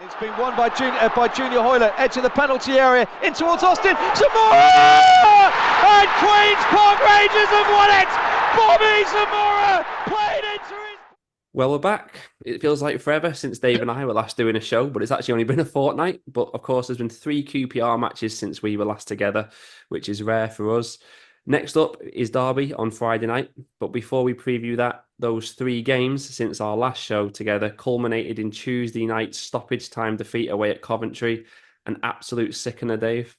It's been won by Junior Hoyler, edge of the penalty area, in towards Austin, Zamora! And Queen's Park Rangers have won it! Bobby Zamora played into his... Well, we're back. It feels like forever since Dave and I were last doing a show, but it's actually only been a fortnight. But of course, there's been 3 QPR matches since we were last together, which is rare for us. Next up is Derby on Friday night. But before we preview that, those 3 games since our last show together culminated in Tuesday night's stoppage time defeat away at Coventry. An absolute sickener, Dave.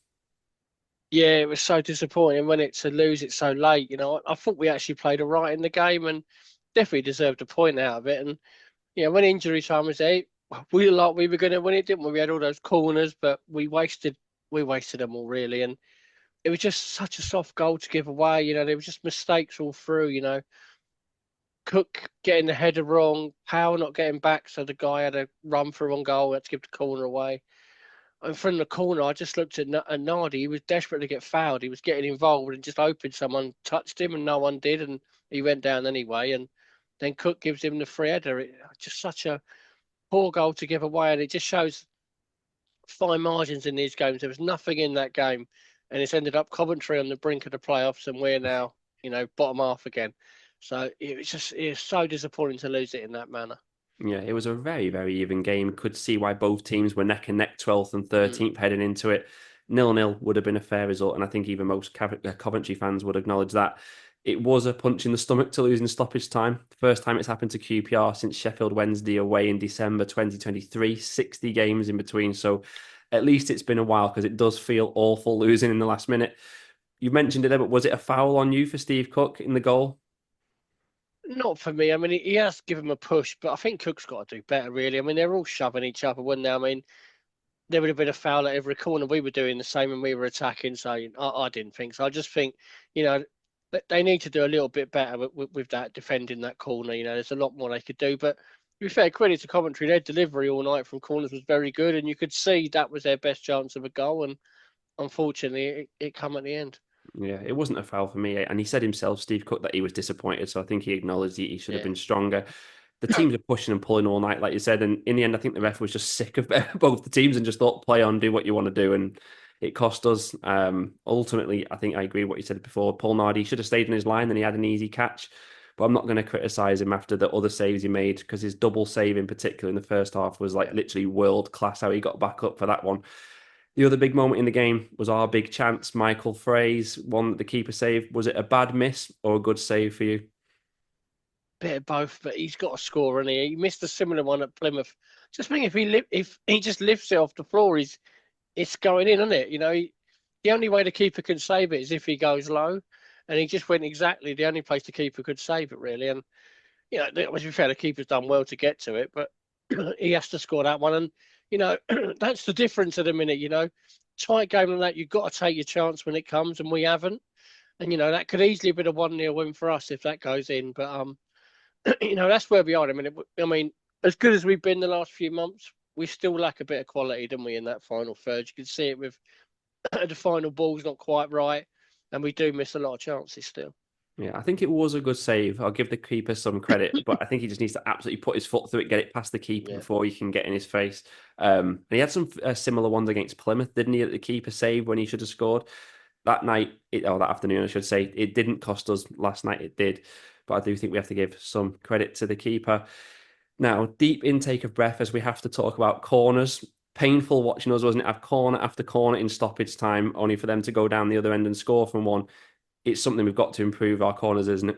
Yeah, it was so disappointing when to lose it so late. You know, I thought we actually played all right in the game and definitely deserved a point out of it. And when injury time was there, we were going to win it, didn't we? We had all those corners, but we wasted them all really. And it was just such a soft goal to give away. You know, there was just mistakes all through. You know, Cook getting the header wrong, Powell not getting back, so the guy had a run for one goal, had to give the corner away. And from the corner, I just looked at Nardi. He was desperate to get fouled. He was getting involved and just hoping someone touched him, and no one did, and he went down anyway. And then Cook gives him the free header. Just such a poor goal to give away, and it just shows fine margins in these games. There was nothing in that game, and it's ended up Coventry on the brink of the playoffs, and we're now, bottom half again. So it's so disappointing to lose it in that manner. Yeah, it was a very, very even game. Could see why both teams were neck and neck, 12th and 13th heading into it. 0-0 would have been a fair result, and I think even most Coventry fans would acknowledge that. It was a punch in the stomach to lose in stoppage time. First time it's happened to QPR since Sheffield Wednesday away in December 2023, 60 games in between. So at least it's been a while, because it does feel awful losing in the last minute. You mentioned it there, but was it a foul on you for Steve Cook in the goal? Not for me. I mean, he has given him a push, but I think Cook's got to do better, really. I mean, they're all shoving each other, weren't they? I mean, there would have been a foul at every corner. We were doing the same and we were attacking, so I didn't think so. I just think, they need to do a little bit better with that, defending that corner. There's a lot more they could do. But to be fair, credit to Coventry, their delivery all night from corners was very good, and you could see that was their best chance of a goal, and unfortunately, it come at the end. Yeah, it wasn't a foul for me. And he said himself, Steve Cook, that he was disappointed. So I think he acknowledged he should have been stronger. The teams are pushing and pulling all night, like you said. And in the end, I think the ref was just sick of both the teams and just thought, play on, do what you want to do. And it cost us. Ultimately, I think I agree with what you said before. Paul Nardi should have stayed in his line and he had an easy catch. But I'm not going to criticise him after the other saves he made, because his double save in particular in the first half was literally world class, how he got back up for that one. The other big moment in the game was our big chance. Michael Frey's one that the keeper saved. Was it a bad miss or a good save for you? Bit of both, but he's got a score, and he missed a similar one at Plymouth. Just think if he just lifts it off the floor, it's going in, isn't it? The only way the keeper can save it is if he goes low, and he just went exactly the only place the keeper could save it, really. And to be fair, the keeper's done well to get to it, but he has to score that one. And that's the difference at the minute. Tight game like that, you've got to take your chance when it comes, and we haven't. And that could easily be the 1-0 win for us if that goes in. But that's where we are. I mean, as good as we've been the last few months, we still lack a bit of quality, don't we, in that final third? You can see it with the final ball's not quite right, and we do miss a lot of chances still. Yeah, I think it was a good save. I'll give the keeper some credit, but I think he just needs to absolutely put his foot through it, get it past the keeper before he can get in his face. And he had some similar ones against Plymouth, didn't he, at the keeper save when he should have scored? That night, or that afternoon, I should say, it didn't cost us. Last night it did. But I do think we have to give some credit to the keeper. Now, deep intake of breath as we have to talk about corners. Painful watching us, wasn't it? Have corner after corner in stoppage time, only for them to go down the other end and score from one. It's something we've got to improve our corners, isn't it?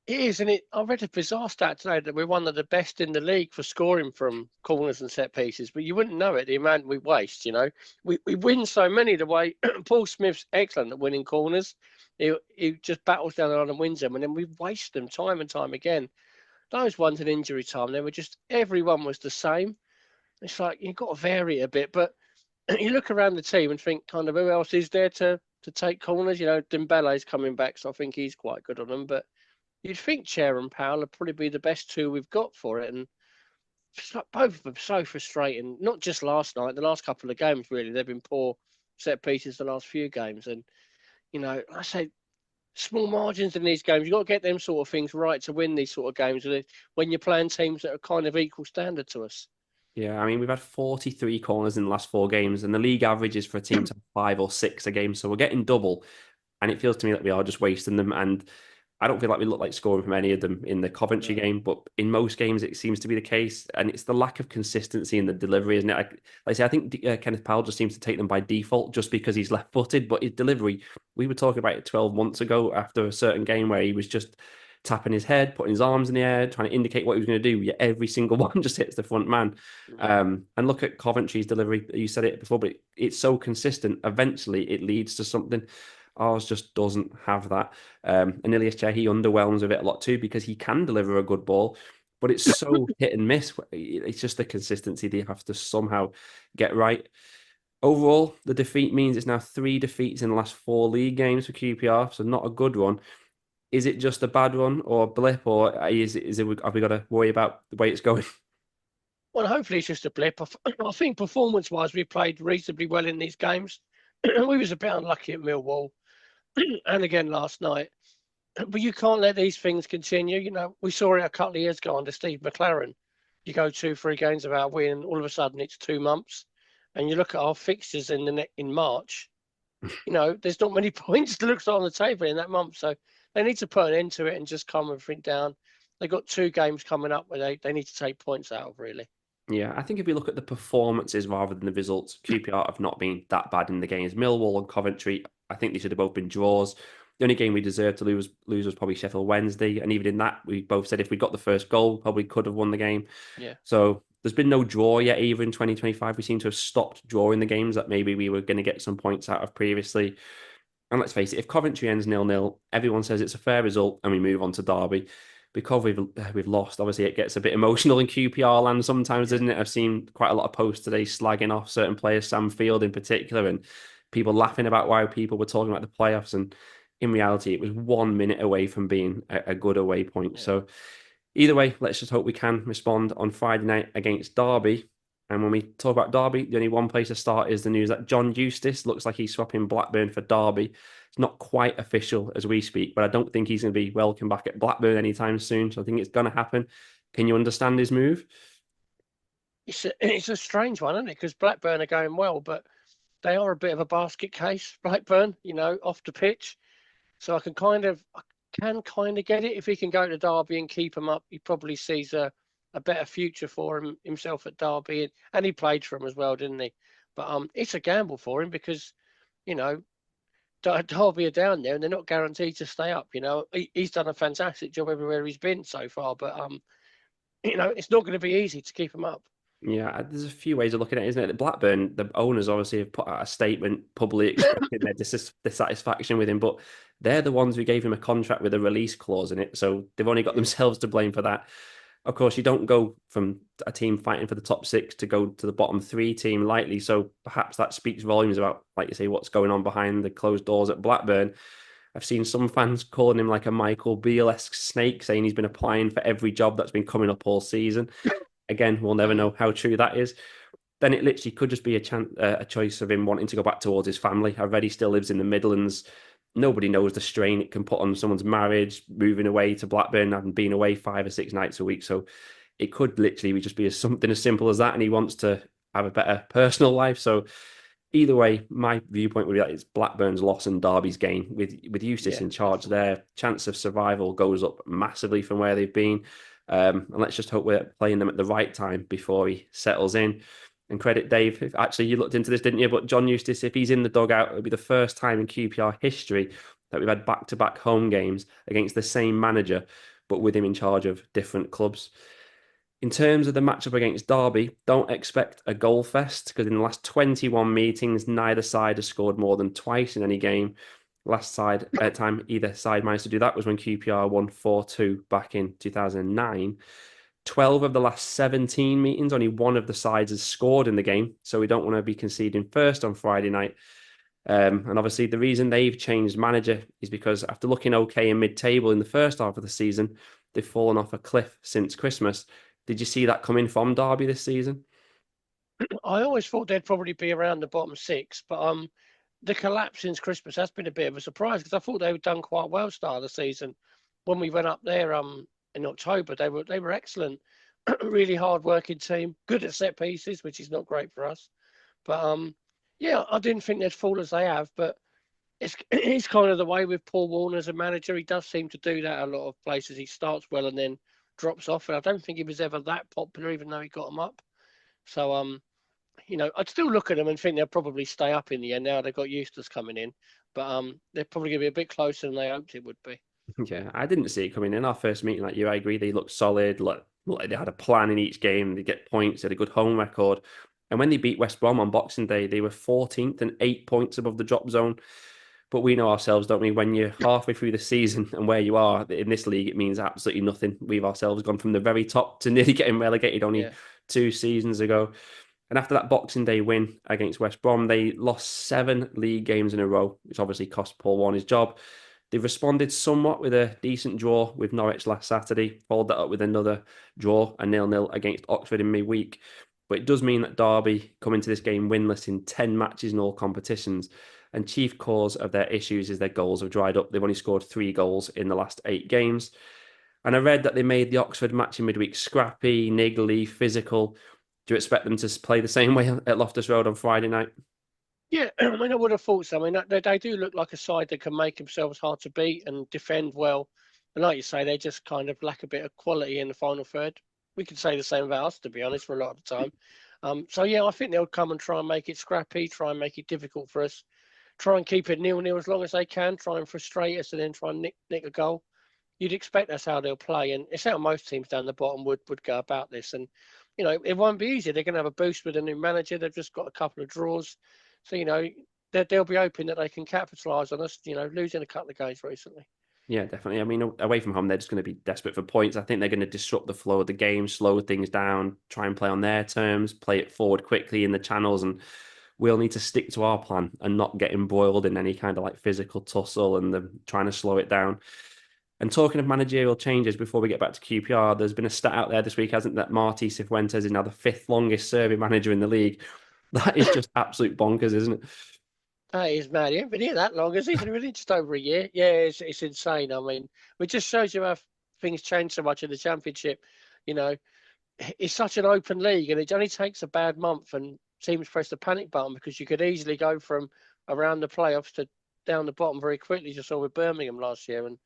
It is, and I read a bizarre stat today that we're one of the best in the league for scoring from corners and set pieces, but you wouldn't know it, the amount we waste, We win so many the way Paul Smith's excellent at winning corners. He just battles down the line and wins them, and then we waste them time and time again. Those ones in injury time, everyone was the same. It's like, you've got to vary it a bit, but you look around the team and think kind of who else is there to take corners. Dembele's coming back, so I think he's quite good on them. But you'd think Chair and Powell would probably be the best two we've got for it. And it's like both of them so frustrating. Not just last night, the last couple of games, really. They've been poor set pieces the last few games. And, I say small margins in these games. You've got to get them sort of things right to win these sort of games when you're playing teams that are kind of equal standard to us. Yeah, I mean, we've had 43 corners in the last 4 games, and the league average is for a team to have 5 or 6 a game. So we're getting double, and it feels to me like we are just wasting them. And I don't feel like we look like scoring from any of them in the Coventry game, but in most games it seems to be the case. And it's the lack of consistency in the delivery, isn't it? Like I say, I think Kenneth Powell just seems to take them by default just because he's left-footed, but his delivery, we were talking about it 12 months ago after a certain game where he was just tapping his head, putting his arms in the air, trying to indicate what he was going to do. Yet every single one just hits the front man. And look at Coventry's delivery. You said it before, but it's so consistent. Eventually, it leads to something. Ours just doesn't have that. And Ilias Chair, he underwhelms with it a lot too because he can deliver a good ball, but it's so hit and miss. It's just the consistency they have to somehow get right. Overall, the defeat means it's now 3 defeats in the last 4 league games for QPR, so not a good one. Is it just a bad run or a blip, or have we got to worry about the way it's going? Well, hopefully it's just a blip. I think performance-wise, we played reasonably well in these games. We was a bit unlucky at Millwall and again last night. But you can't let these things continue. You know, we saw it a couple of years ago under Steve McLaren. You go 2-3 games without winning, all of a sudden it's 2 months. And you look at our fixtures in March, you know, there's not many points to look on the table in that month. So they need to put an end to it and just calm everything down. They've got 2 games coming up where they need to take points out of, really. Yeah, I think if we look at the performances rather than the results, QPR have not been that bad in the games. Millwall and Coventry, I think they should have both been draws. The only game we deserved to lose was probably Sheffield Wednesday. And even in that, we both said if we got the first goal, probably could have won the game. Yeah. So there's been no draw yet either in 2025. We seem to have stopped drawing the games that maybe we were going to get some points out of previously. And let's face it, if Coventry ends 0-0, everyone says it's a fair result and we move on to Derby. Because we've lost, obviously it gets a bit emotional in QPR land sometimes, doesn't it? I've seen quite a lot of posts today slagging off certain players, Sam Field in particular, and people laughing about why people were talking about the playoffs. And in reality, it was 1 minute away from being a good away point. Yeah. So either way, let's just hope we can respond on Friday night against Derby. And when we talk about Derby, the only one place to start is the news that John Eustace looks like he's swapping Blackburn for Derby. It's not quite official as we speak, but I don't think he's going to be welcome back at Blackburn anytime soon. So I think it's going to happen. Can you understand his move? It's a strange one, isn't it? Because Blackburn are going well, but they are a bit of a basket case, Blackburn, you know, off the pitch. So I can kind of get it. If he can go to Derby and keep him up, he probably sees a better future for himself at Derby, and he played for him as well, didn't he? But it's a gamble for him because, you know, Derby are down there and they're not guaranteed to stay up. You know, he's done a fantastic job everywhere he's been so far, but you know, it's not going to be easy to keep him up. Yeah, there's a few ways of looking at it, isn't it? Blackburn, the owners obviously have put out a statement publicly expressing their dissatisfaction with him, but they're the ones who gave him a contract with a release clause in it. So they've only got themselves to blame for that. Of course, you don't go from a team fighting for the top 6 to go to the bottom 3 team lightly. So perhaps that speaks volumes about, like you say, what's going on behind the closed doors at Blackburn. I've seen some fans calling him like a Michael Beale-esque snake, saying he's been applying for every job that's been coming up all season. Again, we'll never know how true that is. Then it literally could just be a choice of him wanting to go back towards his family. I read he still lives in the Midlands. Nobody knows the strain it can put on someone's marriage, moving away to Blackburn and being away 5 or 6 nights a week. So it could literally just be something as simple as that. And he wants to have a better personal life. So either way, my viewpoint would be that it's Blackburn's loss and Derby's gain. With Eustace in charge, their chance of survival goes up massively from where they've been. And let's just hope we're playing them at the right time before he settles in. And credit Dave. Actually, you looked into this, didn't you? But John Eustace, if he's in the dugout, it'll be the first time in QPR history that we've had back-to-back home games against the same manager, but with him in charge of different clubs. In terms of the matchup against Derby, don't expect a goal fest because in the last 21 meetings, neither side has scored more than twice in any game. Last time either side managed to do that was when QPR won 4-2 back in 2009. 12 of the last 17 meetings, only one of the sides has scored in the game. So we don't want to be conceding first on Friday night. And obviously the reason they've changed manager is because after looking okay in mid-table in the first half of the season, they've fallen off a cliff since Christmas. Did you see that coming from Derby this season? I always thought they'd probably be around the bottom 6, but the collapse since Christmas has been a bit of a surprise because I thought they were done quite well start of the season. When we went up there in October, they were excellent. really hard-working team, good at set pieces, which is not great for us. But yeah, I didn't think they'd fall as they have, but it's kind of the way with Paul Warner as a manager. He does seem to do that a lot of places. He starts well and then drops off, and I don't think he was ever that popular, even though he got them up. So I'd still look at them and think they'll probably stay up in the end. Now they've got Eustace coming in, but they're probably going to be a bit closer than they hoped it would be. Yeah, I didn't see it coming in our first meeting like you. I agree. They looked solid. Like they had a plan in each game. They get points. They had a good home record. And when they beat West Brom on Boxing Day, they were 14th and 8 points above the drop zone. But we know ourselves, don't we? When you're halfway through the season and where you are in this league, it means absolutely nothing. We've ourselves gone from the very top to nearly getting relegated only 2 seasons ago. And after that Boxing Day win against West Brom, they lost 7 league games in a row, which obviously cost Paul Warne his job. They've responded somewhat with a decent draw with Norwich last Saturday, followed that up with another draw, a 0-0 against Oxford in midweek. But it does mean that Derby come into this game winless in 10 matches in all competitions. And chief cause of their issues is their goals have dried up. They've only scored 3 goals in the last 8 games. And I read that they made the Oxford match in midweek scrappy, niggly, physical. Do you expect them to play the same way at Loftus Road on Friday night? Yeah, I mean, I would have thought so. I mean, they do look like a side that can make themselves hard to beat and defend well. And like you say, they just kind of lack a bit of quality in the final third. We could say the same about us, to be honest, for a lot of the time. So, yeah, I think they'll come and try and make it scrappy, try and make it difficult for us, try and keep it 0-0 as long as they can, try and frustrate us and then try and nick a goal. You'd expect that's how they'll play. And it's how most teams down the bottom would go about this. And, it won't be easy. They're going to have a boost with a new manager. They've just got a couple of draws. So, they'll be hoping that they can capitalise on us, losing a couple of games recently. Yeah, definitely. I mean, away from home, they're just going to be desperate for points. I think they're going to disrupt the flow of the game, slow things down, try and play on their terms, play it forward quickly in the channels. And we'll need to stick to our plan and not get embroiled in any kind of like physical tussle and them trying to slow it down. And talking of managerial changes, before we get back to QPR, there's been a stat out there this week, hasn't that Martí Cifuentes is now the 5th longest serving manager in the league. That is just absolute bonkers, isn't it? That is mad. He hasn't been here that long, has he? He's been here just over a year. Yeah, it's insane. I mean, it just shows you how things change so much in the Championship. It's such an open league, and it only takes a bad month and teams press the panic button, because you could easily go from around the playoffs to down the bottom very quickly. Just saw with Birmingham last year, and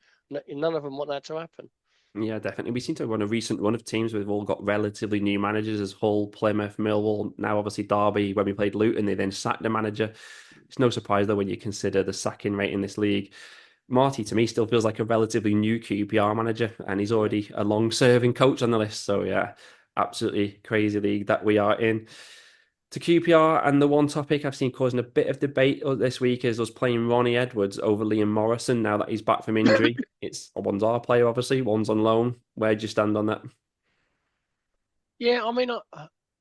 none of them want that to happen. Yeah, definitely. We seem to have won a recent run of teams where they've all got relatively new managers, as Hull, Plymouth, Millwall, now obviously Derby. When we played Luton, they then sacked the manager. It's no surprise, though, when you consider the sacking rate in this league. Marty, to me, still feels like a relatively new QPR manager, and he's already a long-serving coach on the list. So, yeah, absolutely crazy league that we are in. To QPR, and the one topic I've seen causing a bit of debate this week is us playing Ronnie Edwards over Liam Morrison now that he's back from injury. One's our player, obviously, one's on loan. Where do you stand on that? Yeah, I mean,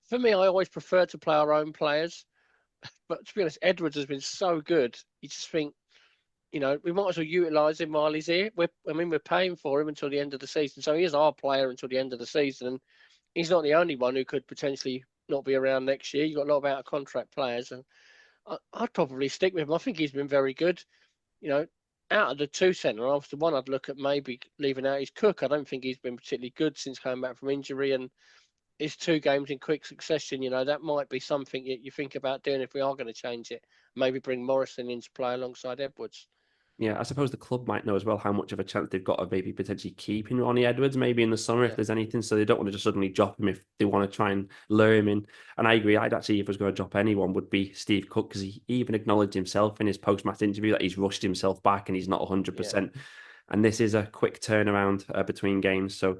for me, I always prefer to play our own players. But to be honest, Edwards has been so good. You just think, we might as well utilise him while he's here. We're paying for him until the end of the season. So he is our player until the end of the season. And he's not the only one who could potentially not be around next year. You've got a lot of out-of-contract players. And I'd probably stick with him. I think he's been very good. Out of the 2 centre-halves, the one I'd look at maybe leaving out is Cook. I don't think he's been particularly good since coming back from injury. And it's 2 games in quick succession. That might be something you think about doing if we are going to change it. Maybe bring Morrison into play alongside Edwards. Yeah, I suppose the club might know as well how much of a chance they've got of maybe potentially keeping Ronnie Edwards maybe in the summer if there's anything. So they don't want to just suddenly drop him if they want to try and lure him in. And I agree. I'd actually, if I was going to drop anyone, would be Steve Cook, because he even acknowledged himself in his post-match interview that he's rushed himself back and he's not 100%. And this is a quick turnaround between games. So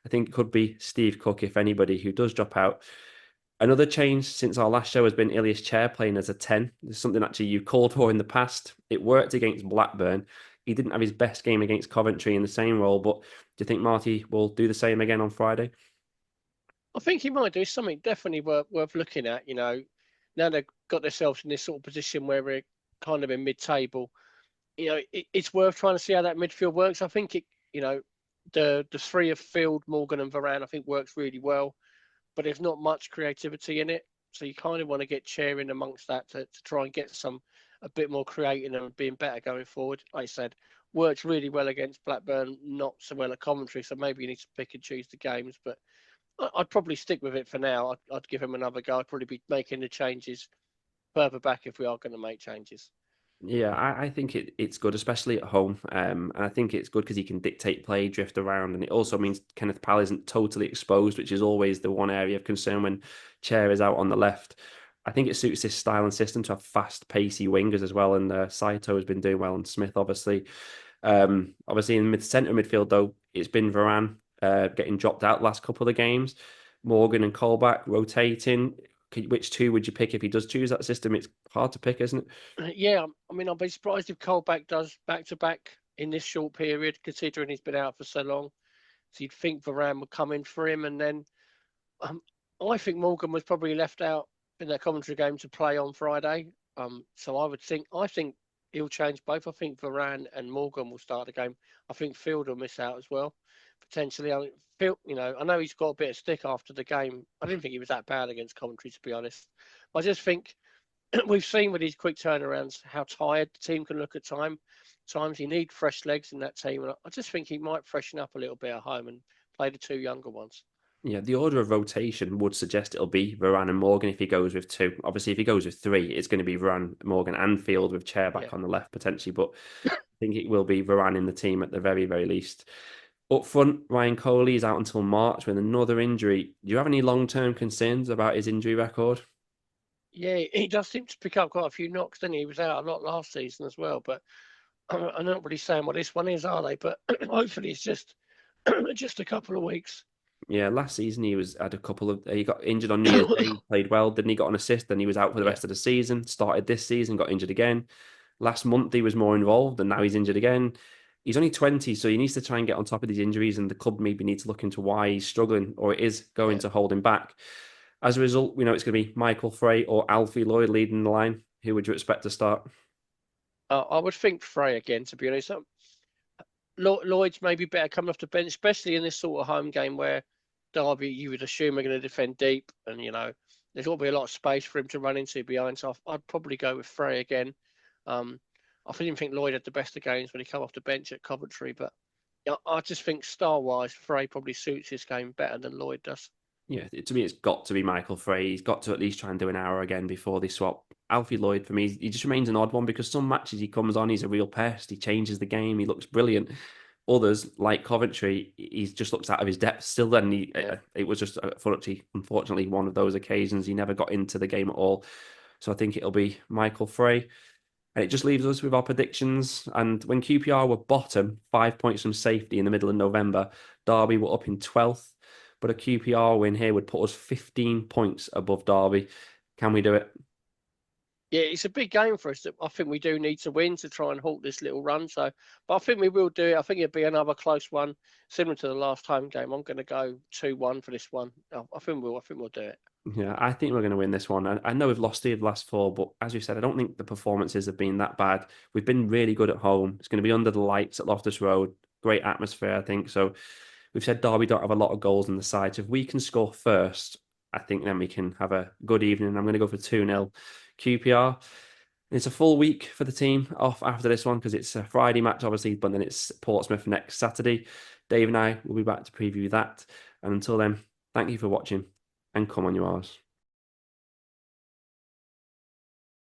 I think it could be Steve Cook, if anybody, who does drop out. Another change since our last show has been Ilias Chair playing as a 10. It's something actually you called for in the past. It worked against Blackburn. He didn't have his best game against Coventry in the same role, but do you think Marty will do the same again on Friday? I think he might do something definitely worth looking at. Now they've got themselves in this sort of position where we're kind of in mid-table. It's worth trying to see how that midfield works. I think the 3 of Field, Morgan and Varane, I think works really well. But there's not much creativity in it. So you kind of want to get Chair in amongst that to try and get a bit more creative and being better going forward. Like I said, worked really well against Blackburn, not so well at Coventry. So maybe you need to pick and choose the games. But I'd probably stick with it for now. I'd give him another go. I'd probably be making the changes further back if we are going to make changes. Yeah, I think it's good, especially at home. And I think it's good because he can dictate play, drift around, and it also means Kenneth Powell isn't totally exposed, which is always the one area of concern when Chair is out on the left. I think it suits this style and system to have fast, pacey wingers as well. And Saito has been doing well, and Smith obviously. Obviously in centre midfield though, it's been Varane getting dropped out last couple of games, Morgan and Colback rotating. Which two would you pick if he does choose that system? It's hard to pick, isn't it? Yeah, I mean, I'll be surprised if Colback does back to back in this short period, considering he's been out for so long. So you'd think Varane would come in for him, and then I think Morgan was probably left out in that Coventry game to play on Friday. So I think he'll change both. I think Varane and Morgan will start the game. I think Field will miss out as well, potentially. I mean, Phil, I know he's got a bit of stick after the game. I didn't think he was that bad against Coventry, to be honest. I just think we've seen with these quick turnarounds how tired the team can look at times. You need fresh legs in that team, and I just think he might freshen up a little bit at home and play the two younger ones. Yeah, the order of rotation would suggest it'll be Varane and Morgan if he goes with two. Obviously, if he goes with three, it's going to be Varane, Morgan, and Field with Chair back on the left potentially. But I think it will be Varane in the team at the very, very least. Up front, Ryan Coley is out until March with another injury. Do you have any long-term concerns about his injury record? Yeah, he does seem to pick up quite a few knocks, doesn't he? He was out a lot last season as well. But I'm not really saying what this one is, are they? But hopefully it's just a couple of weeks. Yeah, last season he got injured on New Year's Day, played well, then he got an assist, then he was out for the rest of the season, started this season, got injured again. Last month he was more involved and now he's injured again. He's only 20, so he needs to try and get on top of these injuries, and the club maybe needs to look into why he's struggling or it is going to hold him back. As a result, we know it's going to be Michael Frey or Alfie Lloyd leading the line. Who would you expect to start? I would think Frey again, to be honest. Lloyd's maybe better coming off the bench, especially in this sort of home game where Derby, you would assume, are going to defend deep, and there's got to be a lot of space for him to run into behind. So I'd probably go with Frey again. I didn't think Lloyd had the best of games when he came off the bench at Coventry, but I just think star-wise, Frey probably suits his game better than Lloyd does. Yeah, to me, it's got to be Michael Frey. He's got to at least try and do an hour again before they swap. Alfie Lloyd, for me, he just remains an odd one because some matches he comes on, he's a real pest. He changes the game. He looks brilliant. Others, like Coventry, he just looks out of his depth still. Then it was just, unfortunately, one of those occasions. He never got into the game at all. So I think it'll be Michael Frey. And it just leaves us with our predictions. And when QPR were bottom, 5 points from safety in the middle of November, Derby were up in 12th. But a QPR win here would put us 15 points above Derby. Can we do it? Yeah, it's a big game for us. I think we do need to win to try and halt this little run. But I think we will do it. I think it'll be another close one, similar to the last home game. I'm going to go 2-1 for this one. I think we'll do it. Yeah, I think we're going to win this one. I know we've lost the last four, but as you said, I don't think the performances have been that bad. We've been really good at home. It's going to be under the lights at Loftus Road. Great atmosphere, I think. So we've said Derby don't have a lot of goals in the side. So if we can score first, I think then we can have a good evening. I'm going to go for 2-0 QPR. It's a full week for the team off after this one because it's a Friday match, obviously, but then it's Portsmouth next Saturday. Dave and I will be back to preview that. And until then, thank you for watching and come on, you R's.